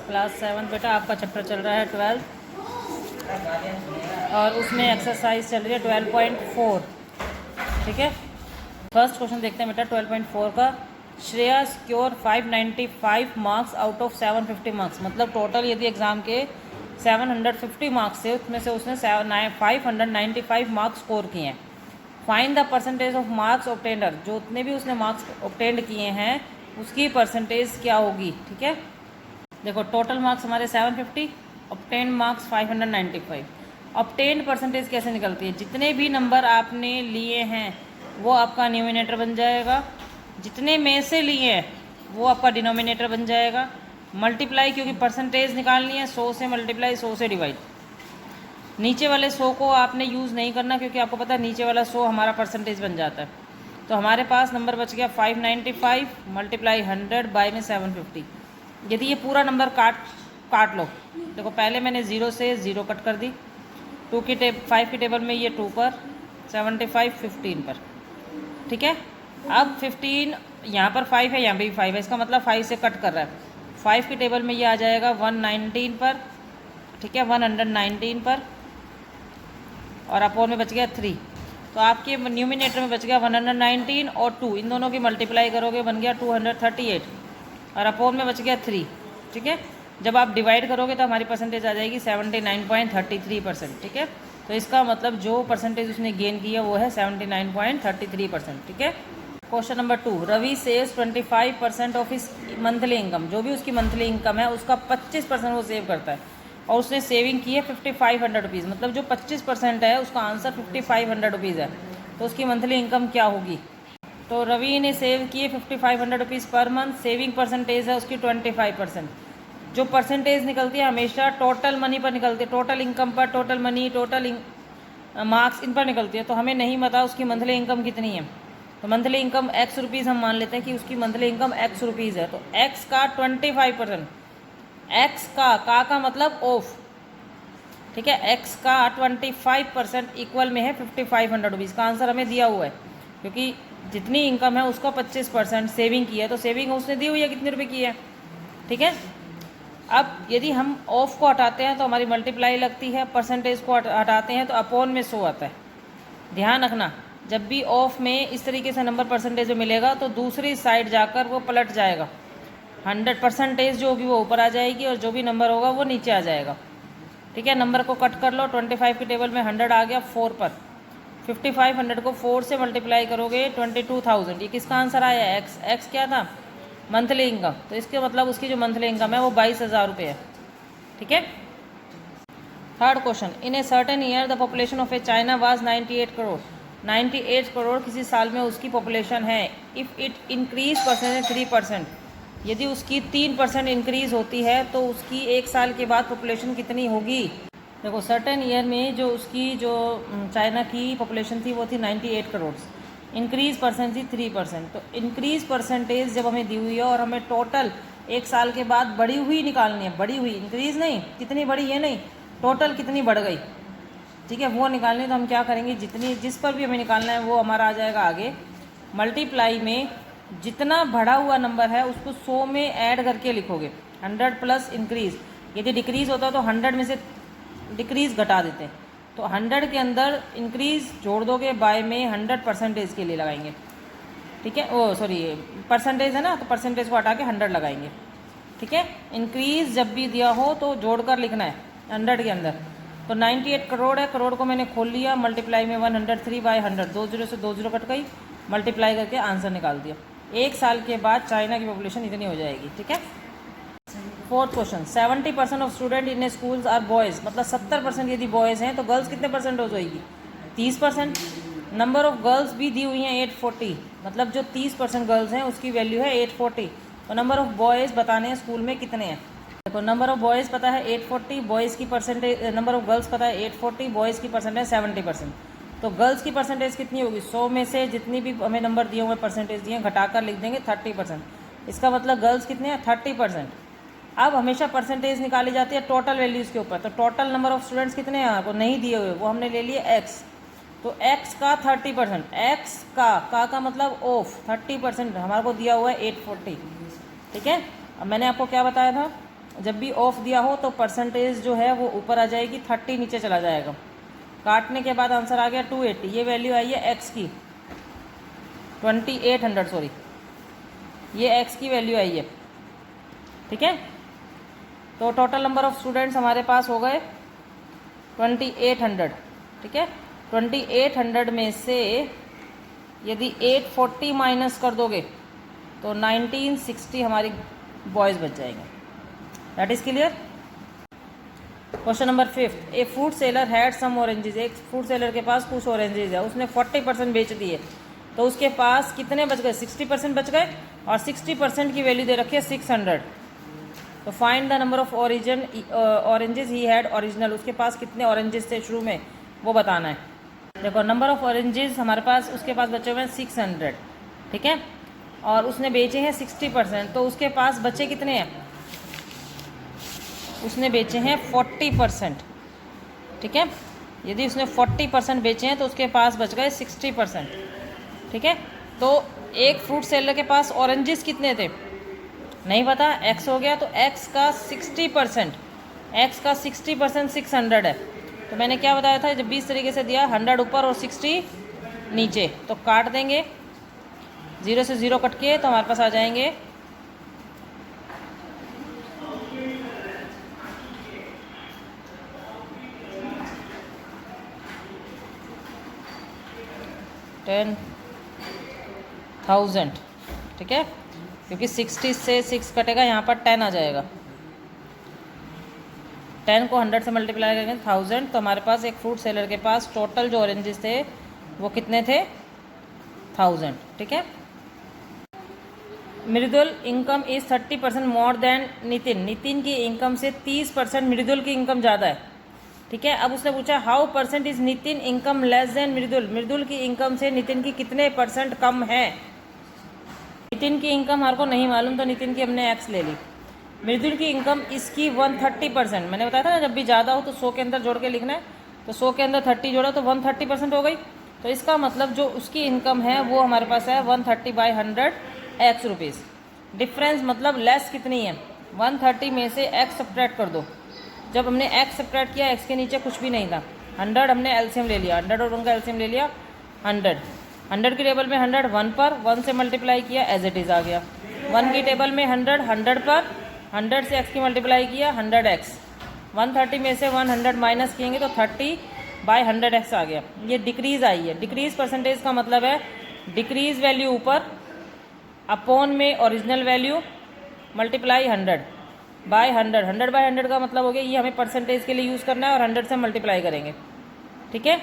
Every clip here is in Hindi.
क्लास 7 बेटा आपका चैप्टर चल रहा है 12 और उसमें एक्सरसाइज चल रही है 12.4। ठीक है, फर्स्ट क्वेश्चन देखते हैं बेटा 12.4 का। Shreya score 595 marks out of 750 marks. मतलब टोटल यदि एग्जाम के 750 मार्क्स थे उसमें से उसने 595 मार्क्स स्कोर किए हैं। Find the percentage of marks obtained. जो उतने भी उसने मार्क्स ऑब्टेंड किए हैं उसकी परसेंटेज क्या होगी। ठीक है, देखो टोटल मार्क्स हमारे 750, ऑब्टेंड मार्क्स 595। ऑब्टेंड परसेंटेज कैसे निकलती है, जितने भी नंबर आपने लिए हैं वो आपका न्यूमिनेटर बन जाएगा, जितने में से लिए हैं वो आपका डिनोमिनेटर बन जाएगा। मल्टीप्लाई, क्योंकि परसेंटेज निकालनी है 100 से मल्टीप्लाई 100 से डिवाइड। नीचे वाले 100 को आपने यूज़ नहीं करना क्योंकि आपको पता है नीचे वाला 100 हमारा परसेंटेज बन जाता है। तो हमारे पास नंबर बच गया 595 मल्टीप्लाई 100 बाई में 750। यदि ये पूरा नंबर काट लो, देखो पहले मैंने 0 से 0 कट कर दी, 5 की टेबल में ये 2 पर, 75 15 पर। ठीक है, अब 15 यहाँ पर 5 है, यहाँ पे भी 5 है, इसका मतलब 5 से कट कर रहा है। 5 की टेबल में ये आ जाएगा 119 पर। ठीक है, 119 पर और अपोन में बच गया 3। तो आपके न्यूमिनेटर में बच गया 119 और 2, इन दोनों की मल्टीप्लाई करोगे बन गया 238 और अपोन में बच गया 3। ठीक है, जब आप डिवाइड करोगे तो हमारी परसेंटेज आ जाएगी 79.33%। ठीक है, तो इसका मतलब जो परसेंटेज उसने गेन किया वो है 79.33%। ठीक है, question number 2। Ravi saves 25% of his monthly income. जो भी उसकी मंथली इनकम है उसका 25% वो सेव करता है और उसने सेविंग की है 5500 रुपीज़। मतलब जो 25% है उसका आंसर 5500 रुपीज़ है। तो उसकी मंथली इनकम क्या होगी। तो रवि ने सेव किए 5500 rupees per month. Saving percentage है उसकी 25%। जो परसेंटेज निकलती है हमेशा टोटल मनी पर निकलती है, टोटल इनकम पर, टोटल मनी, टोटल मार्क्स, इन पर निकलती है। तो हमें नहीं पता उसकी मंथली इनकम कितनी है। तो मंथली इनकम एक्स रुपीज़ हम मान लेते हैं कि उसकी मंथली इनकम एक्स रुपीज़ है। तो एक्स का 25%, एक्स का मतलब ऑफ। ठीक है, एक्स का 25% इक्वल में है 5500 रुपीज़। का आंसर हमें दिया हुआ है क्योंकि जितनी इनकम है उसका 25% सेविंग की है। तो सेविंग उसने दी हुई है कितने रुपए की है। ठीक है, अब यदि हम ऑफ को हटाते हैं तो हमारी मल्टीप्लाई लगती है, परसेंटेज को हटाते हैं तो अपॉन में 100 आता है। ध्यान रखना, जब भी ऑफ में इस तरीके से नंबर परसेंटेज में मिलेगा तो दूसरी साइड जाकर वो पलट जाएगा। 100% जो होगी वो ऊपर आ जाएगी और जो भी नंबर होगा वो नीचे आ जाएगा। ठीक है, नंबर को कट कर लो। 25 की टेबल में 100 आ गया 4 पर। 5500 को 4 से मल्टीप्लाई करोगे 22,000। ये किसका आंसर आया, एक्स। एक्स क्या था, मंथली इनकम। तो इसके मतलब उसकी जो मंथली इनकम है वो 22,000 रुपये है। ठीक है, third question. In a certain year the population of A China was 98 crore. 98 crore किसी साल में उसकी पॉपुलेशन है। If it increase percentage 3%। यदि उसकी 3% इंक्रीज होती है तो उसकी एक साल के बाद पॉपुलेशन कितनी होगी। देखो सर्टेन ईयर में जो उसकी जो चाइना की पॉपुलेशन थी वो थी 98 करोड़। इंक्रीज परसेंट थी 3%। तो इंक्रीज परसेंटेज जब हमें दी हुई है और हमें टोटल एक साल के बाद बढ़ी हुई निकालनी है, बढ़ी हुई, इंक्रीज नहीं, कितनी बढ़ी है नहीं, टोटल कितनी बढ़ गई। ठीक है, वो निकालनी। तो हम क्या करेंगे, जितनी जिस पर भी हमें निकालना है वो हमारा आ जाएगा आगे। मल्टीप्लाई में जितना बढ़ा हुआ नंबर है उसको 100 में ऐड करके लिखोगे। 100 प्लस इंक्रीज, यदि डिक्रीज होता तो 100 में से डिक्रीज घटा देते हैं। तो 100 के अंदर इंक्रीज जोड़ दोगे, बाय में 100% के लिए लगाएंगे। ठीक है, ओ सॉरी परसेंटेज है ना, तो परसेंटेज को हटा के 100 लगाएंगे। ठीक है, इंक्रीज जब भी दिया हो तो जोड़कर लिखना है 100 के अंदर। तो 98 करोड़ है, करोड़ को मैंने खोल लिया, मल्टीप्लाई में 103 बाई 100, 2 0 से 2 0 कट गई, मल्टीप्लाई करके आंसर निकाल दिया। एक साल के बाद चाइना की पॉपुलेशन इतनी हो जाएगी। ठीक है, fourth question. 70% of student in schools are boys. मतलब 70% यदि बॉयज़ हैं तो गर्ल्स कितने परसेंट हो जाएगी, 30%। नंबर ऑफ गर्ल्स भी दी हुई हैं 840। मतलब जो 30% गर्ल्स हैं उसकी वैल्यू है 840। तो नंबर ऑफ बॉयज़ बताने हैं स्कूल में कितने हैं। देखो नंबर ऑफ बॉयज़ पता है 840, बॉयज़ की परसेंटेज, नंबर ऑफ गर्ल्स पता है 840, बॉयज़ की परसेंटेज 70%। तो गर्ल्स की परसेंटेज कितनी होगी, 100 में से जितनी भी हमें नंबर दिए हुए परसेंटेज दिए घटाकर लिख देंगे 30%। इसका मतलब गर्ल्स कितने हैं, 30%। अब हमेशा परसेंटेज निकाली जाती है टोटल वैल्यूज़ के ऊपर। तो टोटल नंबर ऑफ स्टूडेंट्स कितने हैं वो नहीं दिए हुए, वो हमने ले लिए एक्स। तो एक्स का 30%, एक्स का मतलब ऑफ 30% हमारे को दिया हुआ है 840। ठीक है, अब मैंने आपको क्या बताया था, जब भी ऑफ दिया हो तो परसेंटेज जो है वो ऊपर आ जाएगी, 30 नीचे चला जाएगा। काटने के बाद आंसर आ गया 280। ये वैल्यू आई है एक्स की 2800, सॉरी ये एक्स की वैल्यू आई है। ठीक है, तो टोटल नंबर ऑफ स्टूडेंट्स हमारे पास हो गए 2800। ठीक है, 2800 में से यदि 840 माइनस कर दोगे तो 1960 हमारी बॉयज़ बच जाएंगे। That is clear. Question number 5, a fruit seller had some oranges. एक फ्रूट सेलर के पास कुछ ऑरेंजेस है, उसने 40% बेच दिए, तो उसके पास कितने बच गए? 60% बच गए, और 60% की वैल्यू दे रखी है 600। तो find the number of oranges he had original. उसके पास कितने ऑरेंजेस थे शुरू में, वो बताना है। देखो नंबर ऑफ ऑरेंजेस हमारे पास, उसके पास बचे हुए हैं 600। ठीक है, और उसने बेचे हैं 60%, तो उसके पास बचे कितने हैं? उसने बेचे हैं 40%। ठीक है, यदि उसने 40% बेचे हैं तो उसके पास बच गए 60%। ठीक है, तो एक फ्रूट सेलर के पास ऑरेंजेस कितने थे नहीं पता, एक्स हो गया, तो एक्स का 60%, एक्स का 60% 600 है। तो मैंने क्या बताया था, जब 20 तरीके से दिया 100 ऊपर और 60 नीचे, तो काट देंगे, 0 से 0 कट के, तो हमारे पास आ जाएंगे 10,000। ठीक है, क्योंकि 60 से 6 कटेगा, यहाँ पर 10 आ जाएगा। 10 को 100 से मल्टीप्लाई करेंगे 1000, तो हमारे पास एक फ्रूट सेलर के पास टोटल जो ऑरेंजेस थे वो कितने थे? 1000। ठीक है, Mridul income is 30% more than Nitin. Nitin की इनकम से 30% मृदुल की इनकम ज़्यादा है। ठीक है, अब उसने पूछा how percent is Nitin income less than Mridul. Mridul की इनकम से नितिन की कितने % कम है? नितिन की इनकम हमारे को नहीं मालूम, तो नितिन की हमने एक्स ले ली। मृदुल की इनकम इसकी 130%। मैंने बताया था ना, जब भी ज़्यादा हो तो 100 के अंदर जोड़ के लिखना है, तो 100 के अंदर 30 जोड़ा तो 130% हो गई। तो इसका मतलब जो उसकी इनकम है वो हमारे पास है 130/100 एक्स रुपीज़। डिफरेंस मतलब लेस कितनी है? 130 में से एक्स सब्ट्रैक्ट कर दो। जब हमने एक्स सब्ट्रैक्ट किया, एक्स के नीचे कुछ भी नहीं था, 100 हमने एलसीएम ले लिया, 100 और उनका एलसीएम ले लिया 100। 100 की टेबल में 100 1 पर 1 से मल्टीप्लाई किया, एज इट इज़ आ गया। 1 की टेबल में 100 100 पर 100 से एक्स की मल्टीप्लाई किया 100x। 130 में से 100 माइनस किएंगे तो 30/100x आ गया। ये डिक्रीज़ आई है। डिक्रीज़ परसेंटेज का मतलब है डिक्रीज़ वैल्यू ऊपर, अपॉन में ओरिजिनल वैल्यू, मल्टीप्लाई 100/100। 100/100 का मतलब हो गया, ये हमें परसेंटेज के लिए यूज़ करना है और 100 से मल्टीप्लाई करेंगे। ठीक है,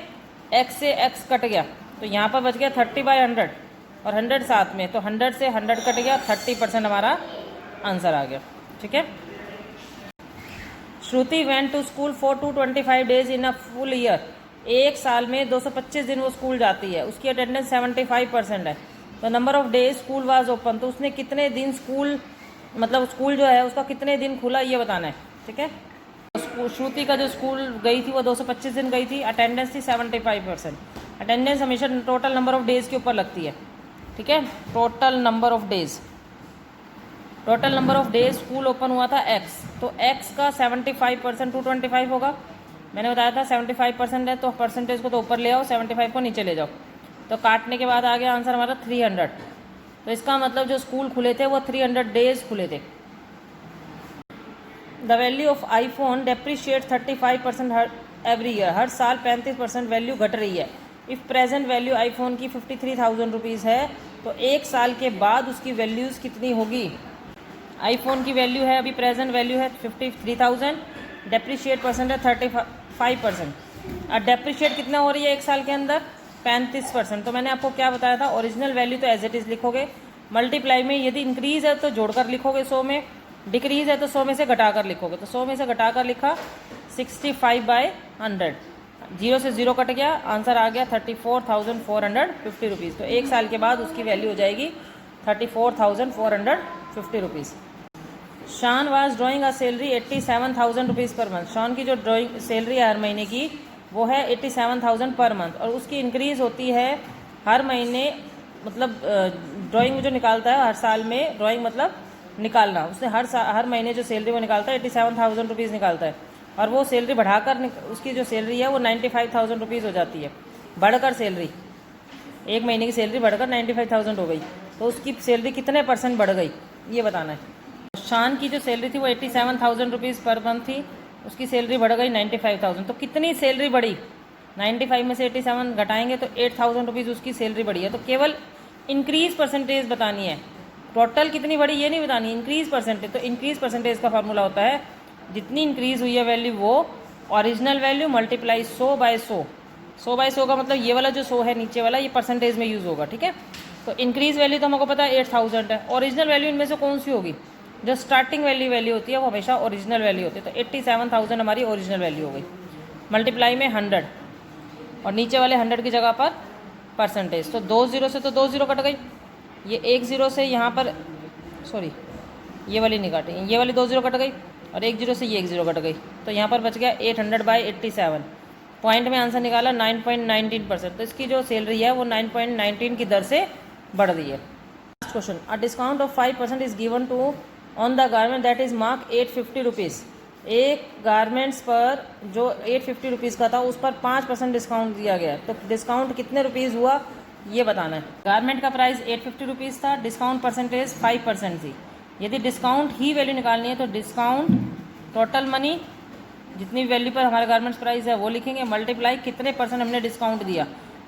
x से x कट गया, तो यहाँ पर बच गया 30/100 और 100 साथ में, तो 100 से 100 कट गया, 30% हमारा आंसर आ गया। ठीक है, Shruti went to school for 225 days in a full year. एक साल में 225 दिन वो स्कूल जाती है, उसकी अटेंडेंस 75% है। तो number of days school was open, तो उसने कितने दिन स्कूल, मतलब स्कूल जो है उसका कितने दिन खुला, ये बताना है। ठीक है, श्रुति का जो स्कूल गई थी वो 225 दिन गई थी, अटेंडेंस थी 75%। अटेंडेंस हमेशा टोटल नंबर ऑफ डेज़ के ऊपर लगती है। ठीक है, total number of days, total number of days school open हुआ था x, तो x का 75% 225 होगा। मैंने बताया था 75% है, तो परसेंटेज को तो ऊपर ले आओ, 75 को नीचे ले जाओ, तो काटने के बाद आ गया आंसर हमारा 300। तो इसका मतलब जो स्कूल खुले थे वो 300 डेज खुले थे। The value of iPhone depreciate 35% every year. हर साल 35% वैल्यू घट रही है। इफ़ प्रेजेंट वैल्यू आईफोन की 53,000 रुपीज़ है, तो एक साल के बाद उसकी वैल्यूज़ कितनी होगी? आईफोन की वैल्यू है, अभी प्रेजेंट वैल्यू है 53,000, डेप्रिशिएट परसेंट है 35%, और डेप्रिशिएट कितना हो रही है एक साल के अंदर? 35%। तो मैंने आपको क्या बताया था, ओरिजिनल वैल्यू तो एज इट इज़ लिखोगे, मल्टीप्लाई में यदि इंक्रीज़ है तो जोड़कर लिखोगे 100 में, डिक्रीज़ है तो 100 में से घटाकर लिखोगे। तो 100 में से घटाकर लिखा 65/100, 0 से 0 कट गया, आंसर आ गया 34,450 रुपीज़। तो एक साल के बाद उसकी वैल्यू हो जाएगी 34,450 रुपीज़। शान was drawing a salary 87,000 rupees per month. शान की जो ड्राइंग सैलरी है हर महीने की वो है 87,000 पर मंथ, और उसकी इंक्रीज़ होती है हर महीने, मतलब ड्राइंग जो निकालता है हर साल में, ड्राइंग मतलब निकालना। उसने हर महीने जो सैलरी वो निकालता है 87,000 रुपीज़ निकालता है, और वो सैलरी बढ़ाकर उसकी जो सैलरी है वो 95,000 रुपीज़ हो जाती है। बढ़कर सैलरी, एक महीने की सैलरी बढ़कर 95,000 हो गई, तो उसकी सैलरी कितने % बढ़ गई ये बताना है। शान की जो सैलरी थी वो 87,000 रुपीज़ पर मंथ थी, उसकी सैलरी बढ़ गई 95,000। तो कितनी सैलरी बढ़ी? 95 में से 87 घटाएंगे तो 8,000 रुपीज़ उसकी सैलरी बढ़ी है। तो केवल इंक्रीज़ परसेंटेज बतानी है, टोटल कितनी बढ़ी ये नहीं बतानी, इंक्रीज़ परसेंटेज। तो इंक्रीज़ परसेंटेज का फार्मूला होता है जितनी इंक्रीज़ हुई है वैल्यू वो ओरिजिनल वैल्यू मल्टीप्लाई 100/100। 100/100 का मतलब ये वाला जो 100 है नीचे वाला, ये परसेंटेज में यूज़ होगा, ठीक है। तो इंक्रीज़ वैल्यू तो हमको पता है 8,000 है। ओरिजिनल वैल्यू इनमें से कौन सी होगी? जो स्टार्टिंग वैल्यू होती है वो हमेशा ओरिजिनल वैल्यू होती है। तो 87,000 हमारी ओरिजिनल वैल्यू हो गई, मल्टीप्लाई में 100, और नीचे वाले 100 की जगह पर परसेंटेज। तो 2 0 से तो 2 0 कट गई, ये 1 0 से यहाँ पर, सॉरी ये वाली नहीं काटी, ये वाली 2 0 कट गई, और 1 0 से ये 1 0 कट गई। तो यहाँ पर बच गया 800/87। पॉइंट में आंसर निकाला 9.19%। तो इसकी जो सैलरी है वो 9.19 की दर से बढ़ रही है। Next question, a discount of 5% is given to on the garment that is mark 850 rupees. एक गारमेंट्स पर जो 850 रुपीज़ का था उस पर 5% डिस्काउंट दिया गया। तो डिस्काउंट कितने रुपीज़ हुआ ये बताना है। गारमेंट का प्राइस 850 रुपीज़ था, डिस्काउंट परसेंटेज 5% थी। यदि डिस्काउंट ही वैल्यू निकालनी है तो डिस्काउंट टोटल मनी जितनी वैल्यू पर हमारा गारमेंट्स प्राइस है वो लिखेंगे, मल्टीप्लाई कितने % हमने डिस्काउंट दिया,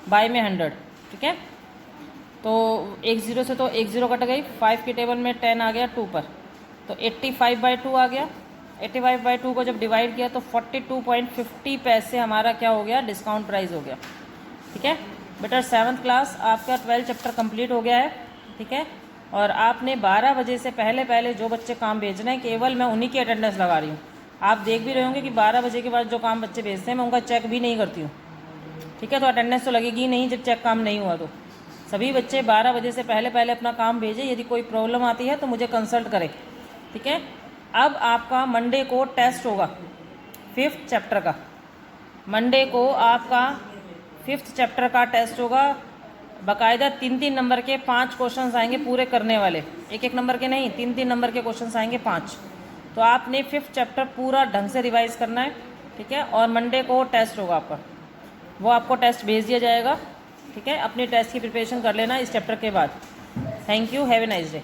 बाय में 100, ठीक है। तो 1 0 से तो 1 0 कट गई, 5 की टेबल में 10 आ गया 2 पर, तो 85/2 आ गया। 85/2 को जब डिवाइड किया तो 42.50 पैसे हमारा क्या हो गया, डिस्काउंट प्राइस हो गया, ठीक है। बेटा 7th क्लास आपका 12 चैप्टर कंप्लीट हो गया है, ठीक है। और आपने 12 बजे से पहले जो बच्चे काम भेज रहे हैं केवल मैं उन्हीं की अटेंडेंस लगा रही हूँ। आप देख भी रहे होंगे कि 12 बजे के बाद जो काम बच्चे भेजते हैं मैं उनका चेक भी नहीं करती हूँ, ठीक है। तो अटेंडेंस तो लगेगी नहीं जब चेक काम नहीं हुआ। तो सभी बच्चे 12 बजे से पहले अपना काम भेजें। यदि कोई प्रॉब्लम आती है तो मुझे कंसल्ट करें, ठीक है। अब आपका मंडे को टेस्ट होगा 5th चैप्टर का। मंडे को आपका 5th चैप्टर का टेस्ट होगा। बाकायदा 3-3 नंबर के 5 क्वेश्चंस आएंगे पूरे करने वाले, 1-1 नंबर के नहीं, 3-3 नंबर के क्वेश्चंस आएंगे 5। तो आपने 5th चैप्टर पूरा ढंग से रिवाइज करना है, ठीक है। और मंडे को टेस्ट होगा आपका, वो आपको टेस्ट भेज दिया जाएगा, ठीक है। अपनी टेस्ट की प्रिपरेशन कर लेना इस चैप्टर के बाद। Thank you, have a nice day.